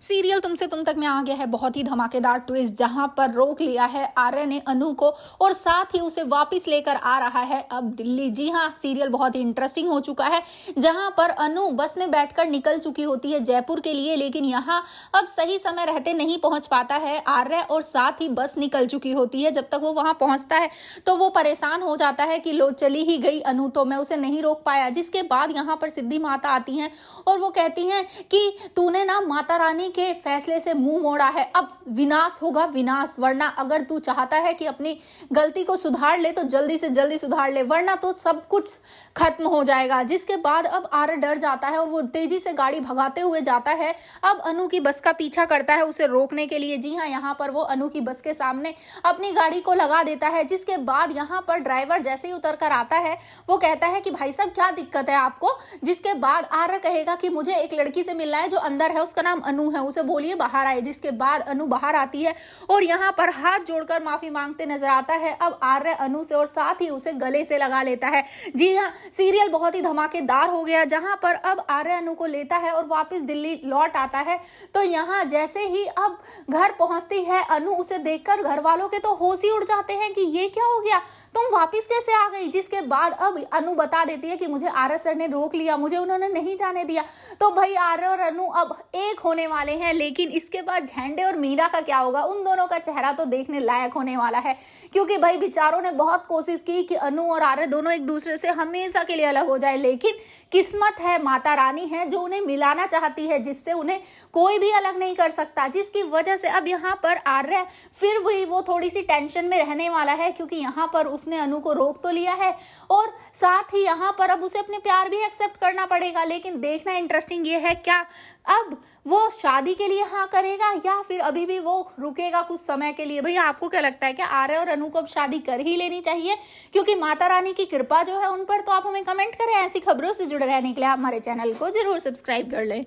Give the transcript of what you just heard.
Serial तुमसे तुम तक में आ गया है बहुत ही धमाकेदार ट्विस्ट, जहां पर रोक लिया है आर्य ने अनु को और साथ ही उसे वापस लेकर आ रहा है अब दिल्ली। जी हां, सीरियल बहुत ही इंटरेस्टिंग हो चुका है, जहां पर अनु बस में बैठकर निकल चुकी होती है जयपुर के लिए, लेकिन यहां अब सही समय रहते नहीं पहुंच पाता है आर्य और साथ ही बस निकल चुकी होती है। जब तक वो वहां पहुंचता है तो वो परेशान हो जाता है कि लो चली ही गई अनु, तो मैं उसे नहीं रोक पाया। जिसके बाद यहाँ पर सिद्धि माता आती हैं और वो कहती हैं कि तूने ना माता रानी के फैसले से मुंह मोड़ा है, अब विनाश होगा विनाश, वरना अगर तू चाहता है कि अपनी गलती को सुधार ले तो जल्दी से जल्दी सुधार ले, वरना तो सब कुछ खत्म हो जाएगा। जिसके बाद अब आर्य डर जाता है और वो तेजी से गाड़ी भगाते हुए जाता है, अब अनु की बस का पीछा करता है उसे रोकने के लिए। जी हाँ, यहाँ पर वो अनु की बस के सामने अपनी गाड़ी को लगा देता है। जिसके बाद यहाँ पर ड्राइवर जैसे ही उतर कर आता है वो कहता है कि भाई साहब क्या दिक्कत है आपको। जिसके बाद आर्य कहेगा कि मुझे एक लड़की से मिलना है जो अंदर है, उसका नाम अनु है, उसे बोलिए बाहर आए। जिसके बाद अनु बाहर आती है और यहाँ पर हाथ जोड़कर माफी मांगते नजर आता है अब आर्य अनु से, और साथ ही उसे गले से लगा लेता है। जी हाँ, सीरियल बहुत ही धमाकेदार हो गया, जहां पर अब आर्य अनु को लेता है और वापस दिल्ली लौट आता है। तो यहाँ जैसे ही अब घर पहुंचती है अनु, उसे देखकर घर वालों के तो होश ही उड़ जाते हैं कि ये क्या हो गया, तुम वापस कैसे आ गई। जिसके बाद अब अनु बता देती है कि मुझे आर्य सर ने रोक लिया, मुझे उन्होंने नहीं जाने दिया। तो भाई आर्य और अनु अब एक होने वाले हैं, लेकिन इसके बाद झंडे और मीरा का क्या होगा, उन दोनों का चेहरा तो देखने लायक होने वाला है। क्योंकि भाई बेचारों ने बहुत कोशिश की कि अनु और आर्य दोनों एक दूसरे से हमेशा के लिए अलग हो जाए, लेकिन किस्मत है, माता रानी है जो उन्हें मिलाना चाहती है, जिससे उन्हें कोई भी अलग नहीं कर सकता। जिसकी वजह से अब यहाँ पर आर्य फिर वो थोड़ी सी टेंशन में रहने वाला है, क्योंकि यहाँ पर उसने अनु को रोक तो लिया है और साथ ही यहाँ पर अब उसे अपने प्यार भी एक्सेप्ट करना पड़ेगा। लेकिन देखना इंटरेस्टिंग ये है, क्या अब वो शादी के लिए हाँ करेगा या फिर अभी भी वो रुकेगा कुछ समय के लिए। भैया आपको क्या लगता है, क्या आर्य और अनु को अब शादी कर ही लेनी चाहिए, क्योंकि माता रानी की कृपा जो है उन पर। तो आप हमें कमेंट करें। ऐसी खबरों से जुड़े रहने के लिए आप हमारे चैनल को जरूर सब्सक्राइब कर लें।